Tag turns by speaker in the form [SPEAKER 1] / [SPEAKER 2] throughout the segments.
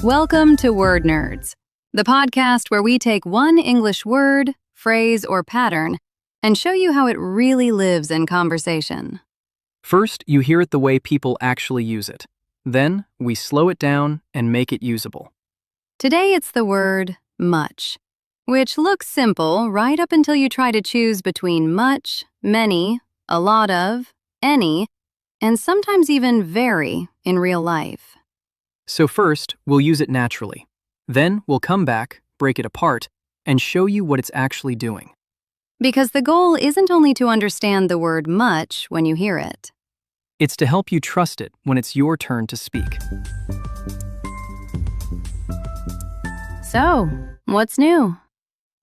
[SPEAKER 1] Welcome to Word Nerds, the podcast where we take one English word, phrase, or pattern and show you how it really lives in conversation.
[SPEAKER 2] First, you hear it the way people actually use it. Then, we slow it down and make it usable.
[SPEAKER 1] Today it's the word much, which looks simple right up until you try to choose between much, many, a lot of, any, and sometimes even very in real life.
[SPEAKER 2] So first, we'll use it naturally. Then, we'll come back, break it apart, and show you what it's actually doing.
[SPEAKER 1] Because the goal isn't only to understand the word much when you hear it.
[SPEAKER 2] It's to help you trust it when it's your turn to speak.
[SPEAKER 1] So, what's new?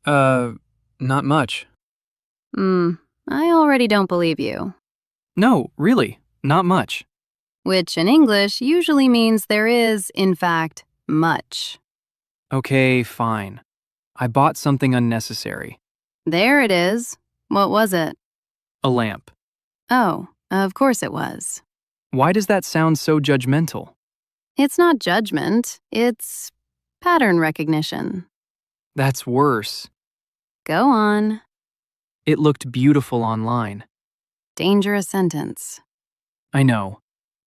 [SPEAKER 2] Not much.
[SPEAKER 1] I already don't believe you.
[SPEAKER 2] No, really, not much.
[SPEAKER 1] Which in English usually means there is, in fact, much.
[SPEAKER 2] Okay, fine. I bought something unnecessary.
[SPEAKER 1] There it is. What was it?
[SPEAKER 2] A lamp.
[SPEAKER 1] Oh, of course it was.
[SPEAKER 2] Why does that sound so judgmental?
[SPEAKER 1] It's not judgment, it's pattern recognition.
[SPEAKER 2] That's worse.
[SPEAKER 1] Go on.
[SPEAKER 2] It looked beautiful online.
[SPEAKER 1] Dangerous sentence.
[SPEAKER 2] I know.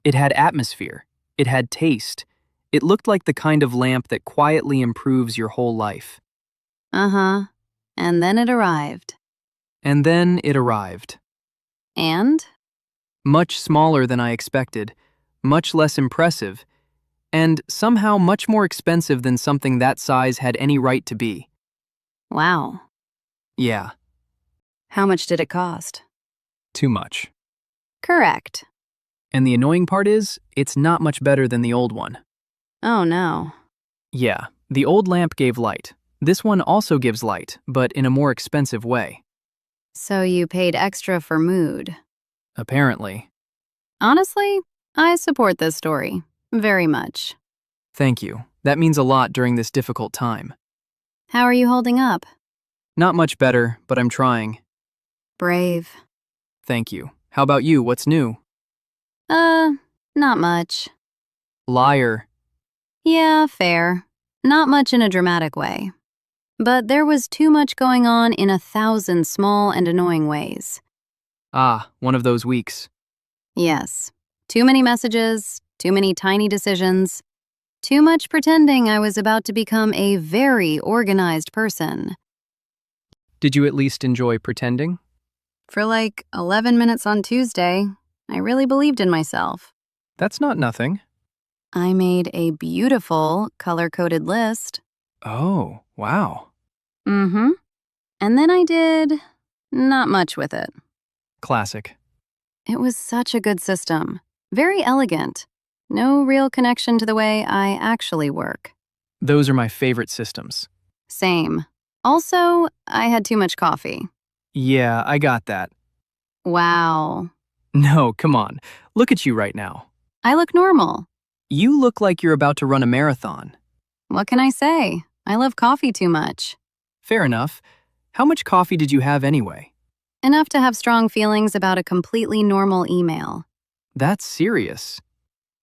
[SPEAKER 2] It had atmosphere. It had taste. It looked like the kind of lamp that quietly improves your whole life.
[SPEAKER 1] Uh-huh. And then it arrived.
[SPEAKER 2] And then it arrived.
[SPEAKER 1] And?
[SPEAKER 2] Much smaller than I expected, much less impressive, and somehow much more expensive than something that size had any right to be.
[SPEAKER 1] Wow.
[SPEAKER 2] Yeah,
[SPEAKER 1] How much did it cost?
[SPEAKER 2] too much.
[SPEAKER 1] Correct.
[SPEAKER 2] And the annoying part is, it's not much better than the old one.
[SPEAKER 1] Oh no.
[SPEAKER 2] Yeah, the old lamp gave light. This one also gives light, but in a more expensive way.
[SPEAKER 1] So you paid extra for mood.
[SPEAKER 2] Apparently.
[SPEAKER 1] Honestly, I support this story. Very much.
[SPEAKER 2] Thank you. That means a lot during this difficult time.
[SPEAKER 1] How are you holding up?
[SPEAKER 2] Not much better, but I'm trying.
[SPEAKER 1] Brave.
[SPEAKER 2] Thank you. How about you? What's new?
[SPEAKER 1] Not much.
[SPEAKER 2] Liar.
[SPEAKER 1] Yeah, fair. Not much in a dramatic way. But there was too much going on in 1,000 small and annoying ways.
[SPEAKER 2] Ah, one of those weeks.
[SPEAKER 1] Yes. Too many messages, too many tiny decisions, too much pretending I was about to become a very organized person.
[SPEAKER 2] Did you at least enjoy pretending?
[SPEAKER 1] For like 11 minutes on Tuesday, I really believed in myself.
[SPEAKER 2] That's not nothing.
[SPEAKER 1] I made a beautiful, color-coded list.
[SPEAKER 2] Oh, wow.
[SPEAKER 1] Mm-hmm. And then I did not much with it.
[SPEAKER 2] Classic.
[SPEAKER 1] It was such a good system. Very elegant. No real connection to the way I actually work.
[SPEAKER 2] Those are my favorite systems.
[SPEAKER 1] Same. Also, I had too much coffee.
[SPEAKER 2] Yeah, I got that.
[SPEAKER 1] Wow.
[SPEAKER 2] No, come on. Look at you right now.
[SPEAKER 1] I look normal.
[SPEAKER 2] You look like you're about to run a marathon.
[SPEAKER 1] What can I say? I love coffee too much.
[SPEAKER 2] Fair enough. How much coffee did you have anyway?
[SPEAKER 1] Enough to have strong feelings about a completely normal email.
[SPEAKER 2] That's serious.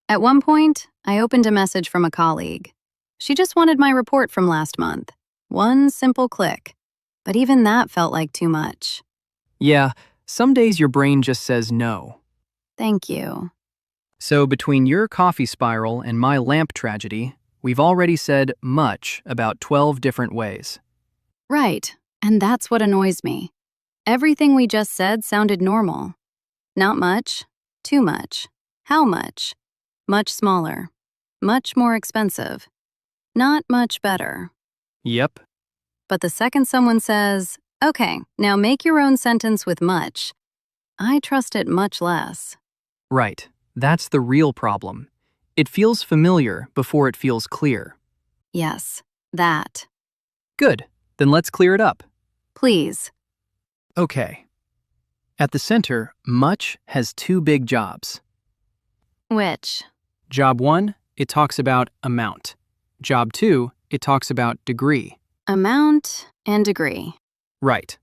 [SPEAKER 1] At one point, I opened a message from a colleague. She just wanted my report from last month. One simple click. But even that felt like too much.
[SPEAKER 2] Yeah, some days your brain just says no.
[SPEAKER 1] Thank you.
[SPEAKER 2] So between your coffee spiral and my lamp tragedy, we've already said much about 12 different ways.
[SPEAKER 1] Right, and that's what annoys me. Everything we just said sounded normal. Not much, too much, how much, much smaller, much more expensive, not much better.
[SPEAKER 2] Yep.
[SPEAKER 1] But the second someone says, okay, now make your own sentence with much, I trust it much less.
[SPEAKER 2] Right. That's the real problem. It feels familiar before it feels clear.
[SPEAKER 1] Yes, that.
[SPEAKER 2] Good. Then let's clear it up.
[SPEAKER 1] Please.
[SPEAKER 2] Okay. At the center, much has two big jobs.
[SPEAKER 1] Which?
[SPEAKER 2] Job 1, it talks about amount. Job 2, it talks about degree.
[SPEAKER 1] Amount and degree.
[SPEAKER 2] Right.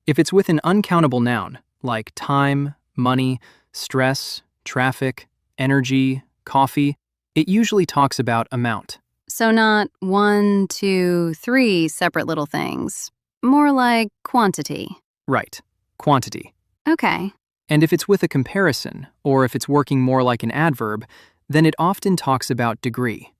[SPEAKER 2] If it's with an uncountable noun, like time, money, stress, traffic, energy, coffee, it usually talks about amount.
[SPEAKER 1] So not 1, 2, 3 separate little things. More like quantity.
[SPEAKER 2] Right, quantity.
[SPEAKER 1] Okay.
[SPEAKER 2] And if it's with a comparison, or if it's working more like an adverb, then it often talks about degree.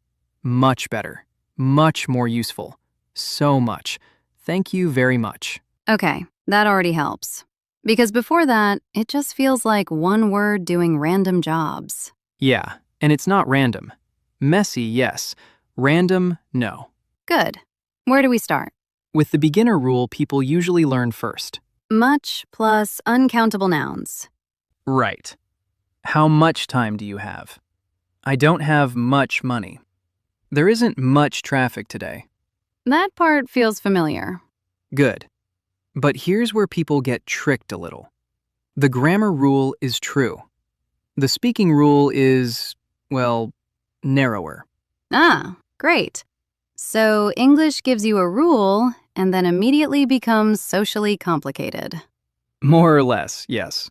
[SPEAKER 2] Much better. Much more useful. So much. Thank you very much.
[SPEAKER 1] Okay, that already helps. Because before that, it just feels like one word doing random jobs.
[SPEAKER 2] Yeah, and it's not random. Messy, yes. Random, no.
[SPEAKER 1] Good. Where do we start?
[SPEAKER 2] With the beginner rule, people usually learn first.
[SPEAKER 1] Much plus uncountable nouns.
[SPEAKER 2] Right. How much time do you have? I don't have much money. There isn't much traffic today.
[SPEAKER 1] That part feels familiar.
[SPEAKER 2] Good. But here's where people get tricked a little. The grammar rule is true. The speaking rule is, well, narrower.
[SPEAKER 1] Ah, great. So English gives you a rule and then immediately becomes socially complicated.
[SPEAKER 2] More or less, yes.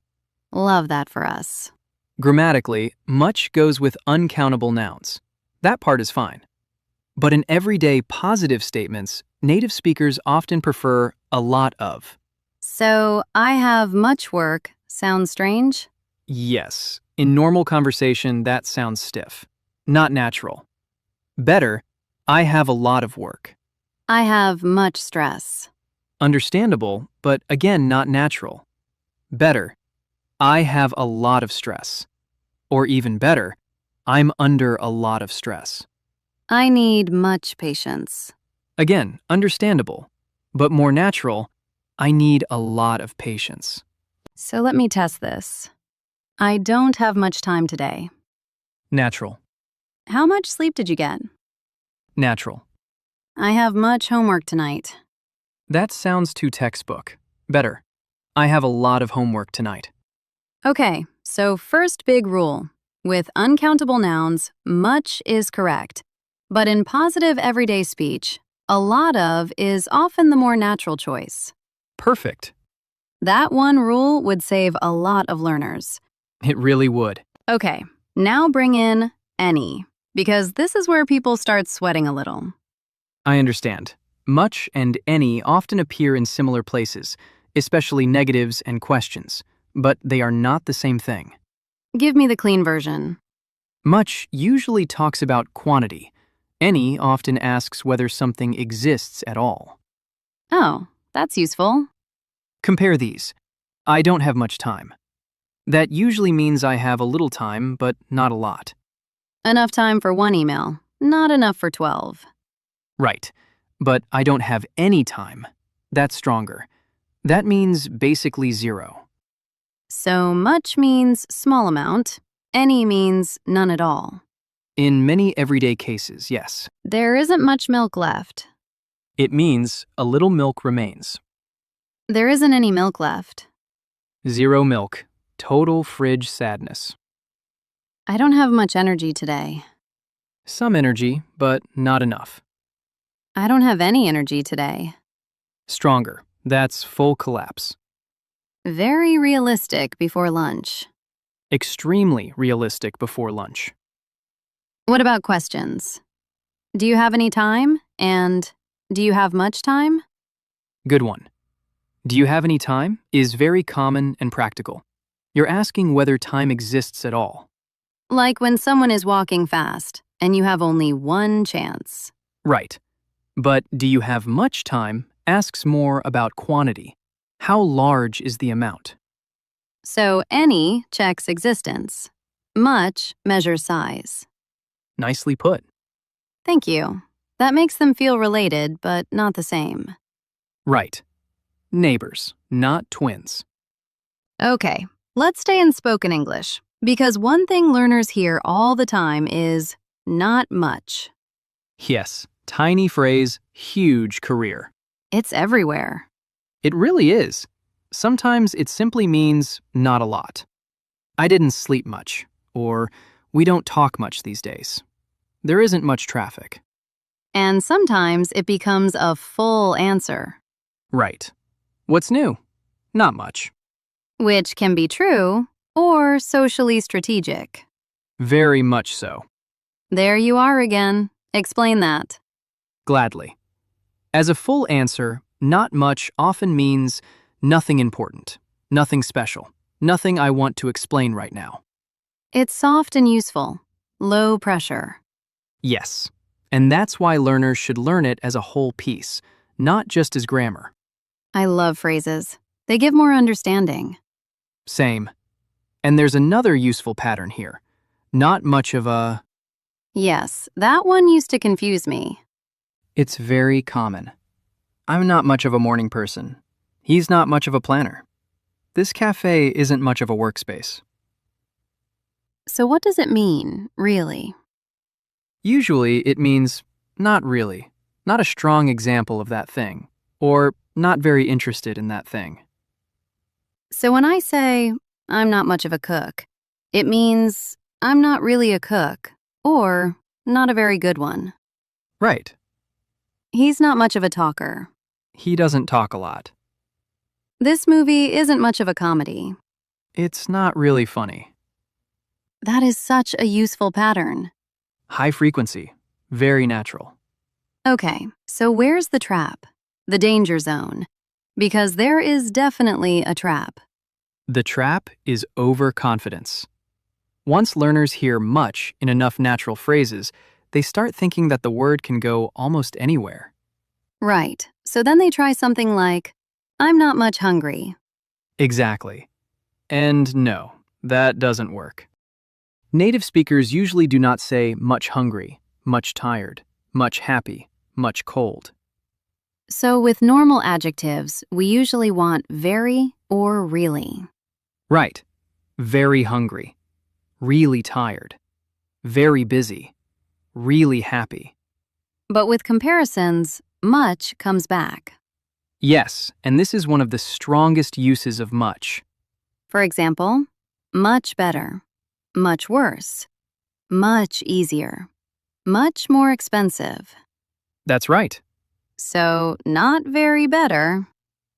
[SPEAKER 1] Love that for us.
[SPEAKER 2] Grammatically, much goes with uncountable nouns. That part is fine. But in everyday positive statements, native speakers often prefer a lot of.
[SPEAKER 1] So I have much work sounds strange?
[SPEAKER 2] Yes, in normal conversation, that sounds stiff. Not natural. Better, I have a lot of work.
[SPEAKER 1] I have much stress.
[SPEAKER 2] Understandable, but again, not natural. Better, I have a lot of stress. Or even better, I'm under a lot of stress.
[SPEAKER 1] I need much patience.
[SPEAKER 2] Again, understandable, but more natural, I need a lot of patience.
[SPEAKER 1] So let me test this. I don't have much time today.
[SPEAKER 2] Natural.
[SPEAKER 1] How much sleep did you get?
[SPEAKER 2] Natural.
[SPEAKER 1] I have much homework tonight.
[SPEAKER 2] That sounds too textbook. Better. I have a lot of homework tonight.
[SPEAKER 1] Okay, so first big rule. With uncountable nouns, much is correct. But in positive everyday speech, a lot of is often the more natural choice.
[SPEAKER 2] Perfect.
[SPEAKER 1] That one rule would save a lot of learners.
[SPEAKER 2] It really would.
[SPEAKER 1] Okay, now bring in any, because this is where people start sweating a little.
[SPEAKER 2] I understand. Much and any often appear in similar places, especially negatives and questions, but they are not the same thing.
[SPEAKER 1] Give me the clean version.
[SPEAKER 2] Much usually talks about quantity. Any often asks whether something exists at all.
[SPEAKER 1] Oh, that's useful.
[SPEAKER 2] Compare these. I don't have much time. That usually means I have a little time, but not a lot.
[SPEAKER 1] Enough time for one email, not enough for 12.
[SPEAKER 2] Right. But I don't have any time. That's stronger. That means basically zero.
[SPEAKER 1] So much means small amount, any means none at all.
[SPEAKER 2] In many everyday cases, yes.
[SPEAKER 1] There isn't much milk left.
[SPEAKER 2] It means a little milk remains.
[SPEAKER 1] There isn't any milk left.
[SPEAKER 2] Zero milk. Total fridge sadness.
[SPEAKER 1] I don't have much energy today.
[SPEAKER 2] Some energy, but not enough.
[SPEAKER 1] I don't have any energy today.
[SPEAKER 2] Stronger. That's full collapse.
[SPEAKER 1] Very realistic before lunch.
[SPEAKER 2] Extremely realistic before lunch.
[SPEAKER 1] What about questions? Do you have any time? And do you have much time?
[SPEAKER 2] Good one. Do you have any time is very common and practical. You're asking whether time exists at all.
[SPEAKER 1] Like when someone is walking fast and you have only one chance.
[SPEAKER 2] Right. But do you have much time asks more about quantity. How large is the amount?
[SPEAKER 1] So any checks existence. Much measures size.
[SPEAKER 2] Nicely put.
[SPEAKER 1] Thank you. That makes them feel related, but not the same.
[SPEAKER 2] Right. Neighbors, not twins.
[SPEAKER 1] Okay, let's stay in spoken English, because one thing learners hear all the time is not much.
[SPEAKER 2] Yes, tiny phrase, huge career.
[SPEAKER 1] It's everywhere.
[SPEAKER 2] It really is. Sometimes it simply means not a lot. I didn't sleep much, or we don't talk much these days. There isn't much traffic.
[SPEAKER 1] And sometimes it becomes a full answer.
[SPEAKER 2] Right. What's new? Not much.
[SPEAKER 1] Which can be true or socially strategic.
[SPEAKER 2] Very much so.
[SPEAKER 1] There you are again. Explain that.
[SPEAKER 2] Gladly. As a full answer, not much often means nothing important, nothing special, nothing I want to explain right now.
[SPEAKER 1] It's soft and useful. Low pressure.
[SPEAKER 2] Yes. And that's why learners should learn it as a whole piece, not just as grammar.
[SPEAKER 1] I love phrases. They give more understanding.
[SPEAKER 2] Same. And there's another useful pattern here. Not much of a...
[SPEAKER 1] Yes, that one used to confuse me.
[SPEAKER 2] It's very common. I'm not much of a morning person. He's not much of a planner. This cafe isn't much of a workspace.
[SPEAKER 1] So what does it mean, really?
[SPEAKER 2] Usually, it means not really, not a strong example of that thing, or not very interested in that thing.
[SPEAKER 1] So when I say, I'm not much of a cook, it means I'm not really a cook, or not a very good one.
[SPEAKER 2] Right.
[SPEAKER 1] He's not much of a talker.
[SPEAKER 2] He doesn't talk a lot.
[SPEAKER 1] This movie isn't much of a comedy.
[SPEAKER 2] It's not really funny.
[SPEAKER 1] That is such a useful pattern.
[SPEAKER 2] High frequency, very natural.
[SPEAKER 1] Okay, so where's the trap? The danger zone. Because there is definitely a trap.
[SPEAKER 2] The trap is overconfidence. Once learners hear much in enough natural phrases, they start thinking that the word can go almost anywhere.
[SPEAKER 1] Right, so then they try something like, I'm not much hungry.
[SPEAKER 2] Exactly. And no, that doesn't work. Native speakers usually do not say much hungry, much tired, much happy, much cold.
[SPEAKER 1] So with normal adjectives, we usually want very or really.
[SPEAKER 2] Right. Very hungry, really tired, very busy, really happy.
[SPEAKER 1] But with comparisons, much comes back.
[SPEAKER 2] Yes, and this is one of the strongest uses of much.
[SPEAKER 1] For example, much better, much worse, much easier, much more expensive.
[SPEAKER 2] That's right.
[SPEAKER 1] So not very better.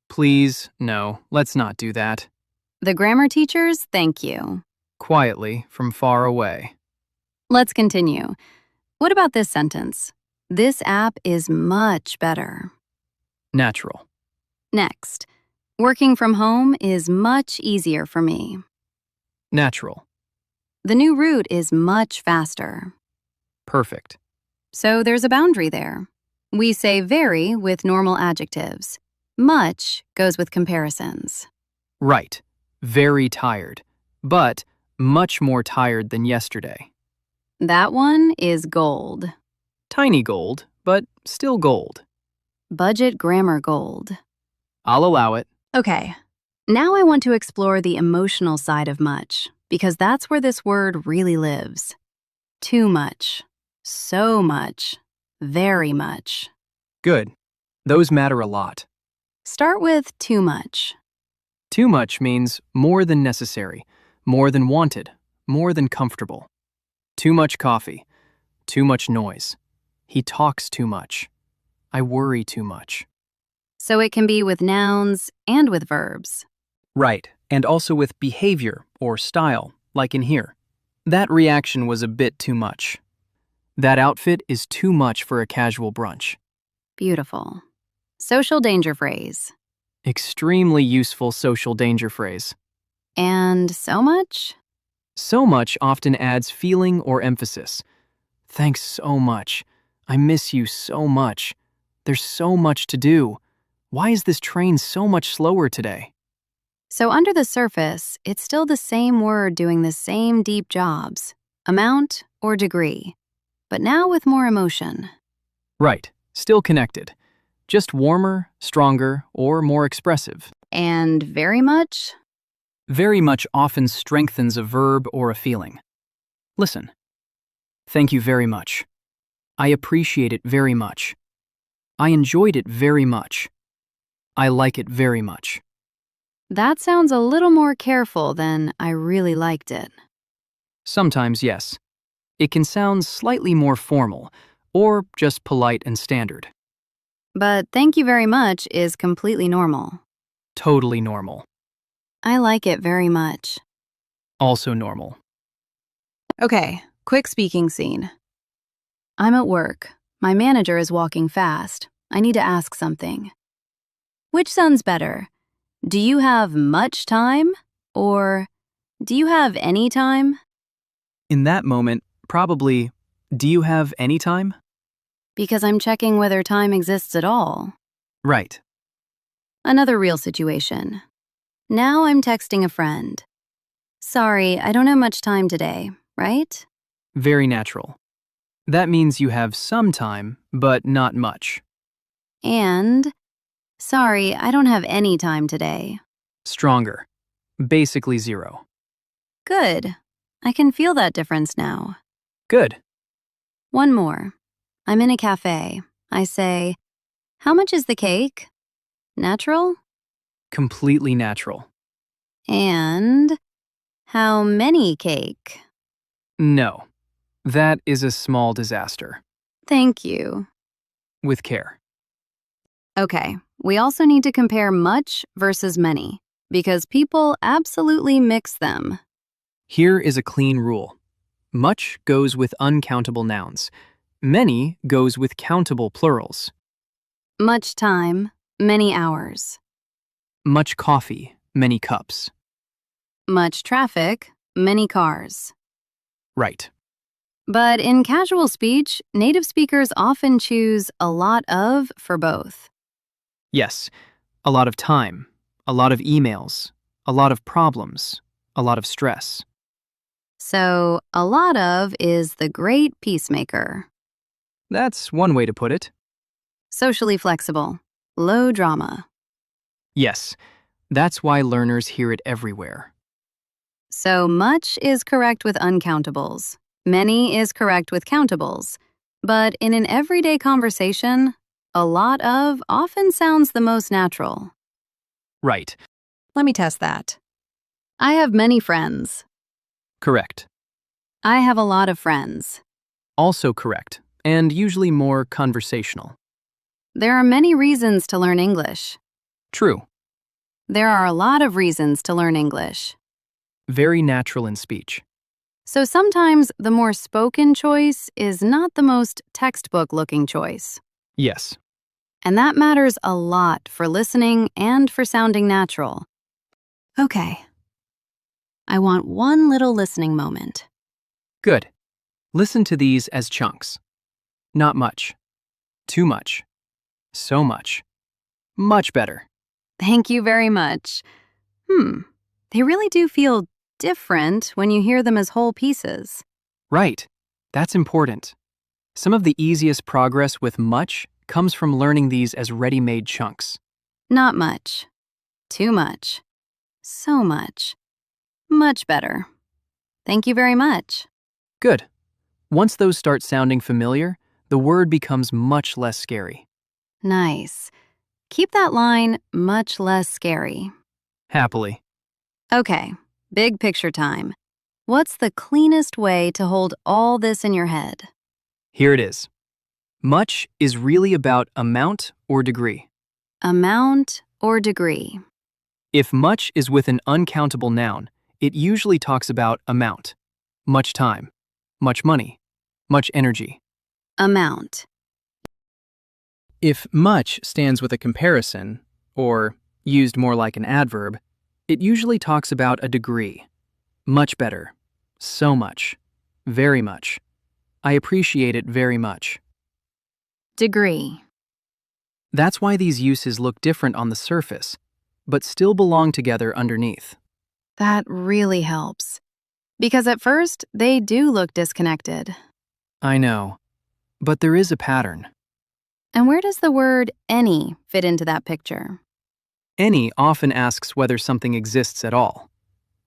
[SPEAKER 2] Please, no, let's not do that.
[SPEAKER 1] The grammar teachers, thank you.
[SPEAKER 2] Quietly, from far away.
[SPEAKER 1] Let's continue. What about this sentence? This app is much better.
[SPEAKER 2] Natural.
[SPEAKER 1] Next, working from home is much easier for me.
[SPEAKER 2] Natural.
[SPEAKER 1] The new route is much faster.
[SPEAKER 2] Perfect.
[SPEAKER 1] So there's a boundary there. We say very with normal adjectives. Much goes with comparisons.
[SPEAKER 2] Right. Very tired. But much more tired than yesterday.
[SPEAKER 1] That one is gold.
[SPEAKER 2] Tiny gold, but still gold.
[SPEAKER 1] Budget grammar gold.
[SPEAKER 2] I'll allow it.
[SPEAKER 1] Okay, now I want to explore the emotional side of much, because that's where this word really lives. Too much. So much. Very much.
[SPEAKER 2] Good. Those matter a lot.
[SPEAKER 1] Start with too much.
[SPEAKER 2] Too much means more than necessary, more than wanted, more than comfortable. Too much coffee. Too much noise. He talks too much. I worry too much.
[SPEAKER 1] So it can be with nouns and with verbs.
[SPEAKER 2] Right, and also with behavior or style, like in here. That reaction was a bit too much. That outfit is too much for a casual brunch.
[SPEAKER 1] Beautiful. Social danger phrase.
[SPEAKER 2] Extremely useful social danger phrase.
[SPEAKER 1] And so much?
[SPEAKER 2] So much often adds feeling or emphasis. Thanks so much. I miss you so much. There's so much to do. Why is this train so much slower today?
[SPEAKER 1] So under the surface, it's still the same word doing the same deep jobs, amount or degree, but now with more emotion.
[SPEAKER 2] Right, still connected. Just warmer, stronger, or more expressive.
[SPEAKER 1] And very much?
[SPEAKER 2] Very much often strengthens a verb or a feeling. Listen. Thank you very much. I appreciate it very much. I enjoyed it very much. I like it very much.
[SPEAKER 1] That sounds a little more careful than I really liked it.
[SPEAKER 2] Sometimes, yes. It can sound slightly more formal, or just polite and standard.
[SPEAKER 1] But thank you very much is completely normal.
[SPEAKER 2] Totally normal.
[SPEAKER 1] I like it very much.
[SPEAKER 2] Also normal.
[SPEAKER 1] Okay, quick speaking scene. I'm at work. My manager is walking fast. I need to ask something. Which sounds better? Do you have much time? Or do you have any time?
[SPEAKER 2] In that moment, probably, do you have any time?
[SPEAKER 1] Because I'm checking whether time exists at all.
[SPEAKER 2] Right.
[SPEAKER 1] Another real situation. Now I'm texting a friend. Sorry, I don't have much time today, right?
[SPEAKER 2] Very natural. That means you have some time, but not much.
[SPEAKER 1] And, sorry, I don't have any time today.
[SPEAKER 2] Stronger. Basically 0.
[SPEAKER 1] Good. I can feel that difference now.
[SPEAKER 2] Good.
[SPEAKER 1] One more. I'm in a cafe. I say, how much is the cake? Natural?
[SPEAKER 2] Completely natural.
[SPEAKER 1] And, how many cake?
[SPEAKER 2] No. That is a small disaster.
[SPEAKER 1] Thank you.
[SPEAKER 2] With care.
[SPEAKER 1] Okay, we also need to compare much versus many, because people absolutely mix them.
[SPEAKER 2] Here is a clean rule. Much goes with uncountable nouns. Many goes with countable plurals.
[SPEAKER 1] Much time, many hours.
[SPEAKER 2] Much coffee, many cups.
[SPEAKER 1] Much traffic, many cars.
[SPEAKER 2] Right.
[SPEAKER 1] But in casual speech, native speakers often choose a lot of for both.
[SPEAKER 2] Yes. A lot of time. A lot of emails. A lot of problems. A lot of stress.
[SPEAKER 1] So, a lot of is the great peacemaker.
[SPEAKER 2] That's one way to put it.
[SPEAKER 1] Socially flexible, low drama.
[SPEAKER 2] Yes. That's why learners hear it everywhere.
[SPEAKER 1] So, much is correct with uncountables. Many is correct with countables. But in an everyday conversation, a lot of often sounds the most natural.
[SPEAKER 2] Right.
[SPEAKER 1] Let me test that. I have many friends.
[SPEAKER 2] Correct.
[SPEAKER 1] I have a lot of friends.
[SPEAKER 2] Also correct, and usually more conversational.
[SPEAKER 1] There are many reasons to learn English.
[SPEAKER 2] True.
[SPEAKER 1] There are a lot of reasons to learn English.
[SPEAKER 2] Very natural in speech.
[SPEAKER 1] So sometimes the more spoken choice is not the most textbook-looking choice.
[SPEAKER 2] Yes.
[SPEAKER 1] And that matters a lot for listening and for sounding natural. Okay. I want one little listening moment.
[SPEAKER 2] Good. Listen to these as chunks. Not much. Too much. So much. Much better.
[SPEAKER 1] Thank you very much. They really do feel different when you hear them as whole pieces.
[SPEAKER 2] Right. That's important. Some of the easiest progress with much comes from learning these as ready-made chunks.
[SPEAKER 1] Not much. Too much. So much. Much better. Thank you very much.
[SPEAKER 2] Good. Once those start sounding familiar, the word becomes much less scary.
[SPEAKER 1] Nice. Keep that line much less scary.
[SPEAKER 2] Happily.
[SPEAKER 1] Okay, big picture time. What's the cleanest way to hold all this in your head?
[SPEAKER 2] Here it is. Much is really about amount or degree.
[SPEAKER 1] Amount or degree?
[SPEAKER 2] If much is with an uncountable noun, it usually talks about amount. Much time. Much money. Much energy.
[SPEAKER 1] Amount.
[SPEAKER 2] If much stands with a comparison, or used more like an adverb, it usually talks about a degree. Much better. So much. Very much. I appreciate it very much.
[SPEAKER 1] Degree.
[SPEAKER 2] That's why these uses look different on the surface, but still belong together underneath.
[SPEAKER 1] That really helps. Because at first, they do look disconnected.
[SPEAKER 2] I know, but there is a pattern.
[SPEAKER 1] And where does the word any fit into that picture?
[SPEAKER 2] Any often asks whether something exists at all.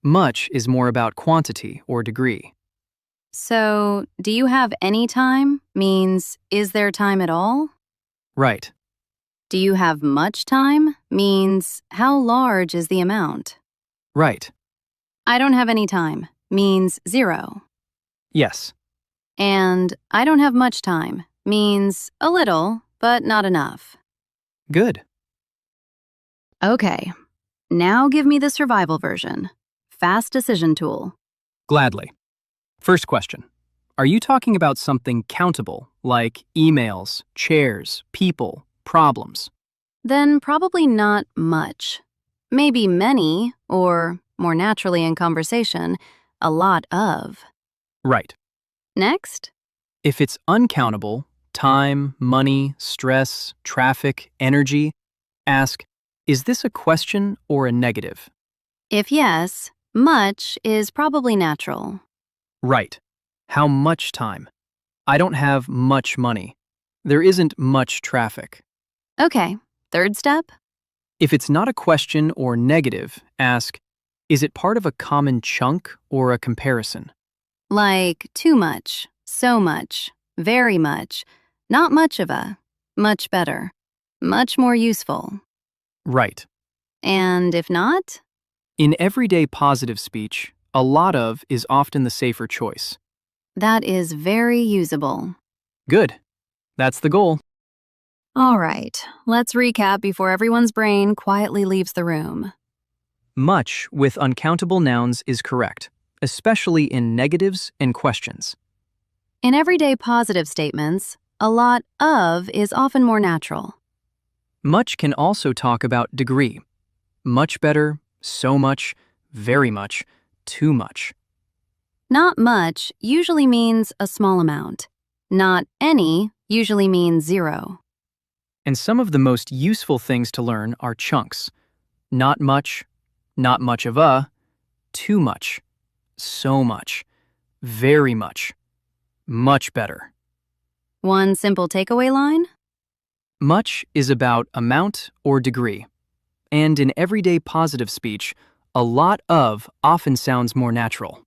[SPEAKER 2] Much is more about quantity or degree.
[SPEAKER 1] So, do you have any time means, is there time at all?
[SPEAKER 2] Right.
[SPEAKER 1] Do you have much time means, how large is the amount?
[SPEAKER 2] Right.
[SPEAKER 1] I don't have any time means 0.
[SPEAKER 2] Yes.
[SPEAKER 1] And I don't have much time means a little, but not enough.
[SPEAKER 2] Good.
[SPEAKER 1] Okay, now give me the survival version. Fast decision tool.
[SPEAKER 2] Gladly. First question. Are you talking about something countable, like emails, chairs, people, problems?
[SPEAKER 1] Then probably not much. Maybe many, or more naturally in conversation, a lot of.
[SPEAKER 2] Right.
[SPEAKER 1] Next?
[SPEAKER 2] If it's uncountable, time, money, stress, traffic, energy, ask, is this a question or a negative?
[SPEAKER 1] If yes, much is probably natural.
[SPEAKER 2] Right. How much time? I don't have much money. There isn't much traffic.
[SPEAKER 1] Okay, third step?
[SPEAKER 2] If it's not a question or negative, ask, is it part of a common chunk or a comparison?
[SPEAKER 1] Like too much, so much, very much, not much of a, much better, much more useful.
[SPEAKER 2] Right.
[SPEAKER 1] And if not?
[SPEAKER 2] In everyday positive speech, a lot of is often the safer choice.
[SPEAKER 1] That is very usable.
[SPEAKER 2] Good. That's the goal.
[SPEAKER 1] All right, let's recap before everyone's brain quietly leaves the room.
[SPEAKER 2] Much with uncountable nouns is correct, especially in negatives and questions.
[SPEAKER 1] In everyday positive statements, a lot of is often more natural.
[SPEAKER 2] Much can also talk about degree. Much better, so much, very much, too much.
[SPEAKER 1] Not much usually means a small amount. Not any usually means zero.
[SPEAKER 2] And some of the most useful things to learn are chunks. Not much of a, too much, so much, very much better.
[SPEAKER 1] One simple takeaway line?
[SPEAKER 2] Much is about amount or degree. And in everyday positive speech, a lot of often sounds more natural.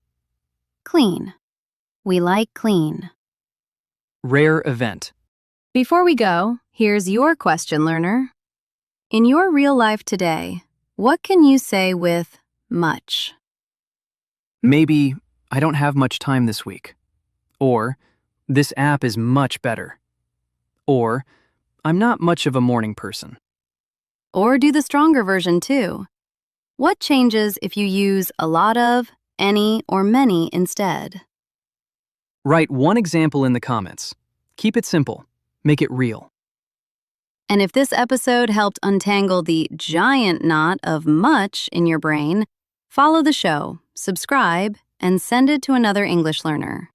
[SPEAKER 1] Clean. We like clean.
[SPEAKER 2] Rare event.
[SPEAKER 1] Before we go, here's your question, learner. In your real life today, what can you say with much?
[SPEAKER 2] Maybe, I don't have much time this week. Or, this app is much better. Or, I'm not much of a morning person.
[SPEAKER 1] Or do the stronger version too. What changes if you use a lot of, any, or many instead?
[SPEAKER 2] Write one example in the comments. Keep it simple. Make it real.
[SPEAKER 1] And if this episode helped untangle the giant knot of much in your brain, follow the show, subscribe, and send it to another English learner.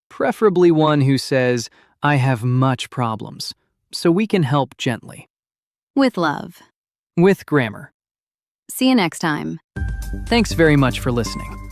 [SPEAKER 2] Preferably one who says, I have much problems, so we can help gently.
[SPEAKER 1] With love.
[SPEAKER 2] With grammar.
[SPEAKER 1] See you next time.
[SPEAKER 2] Thanks very much for listening.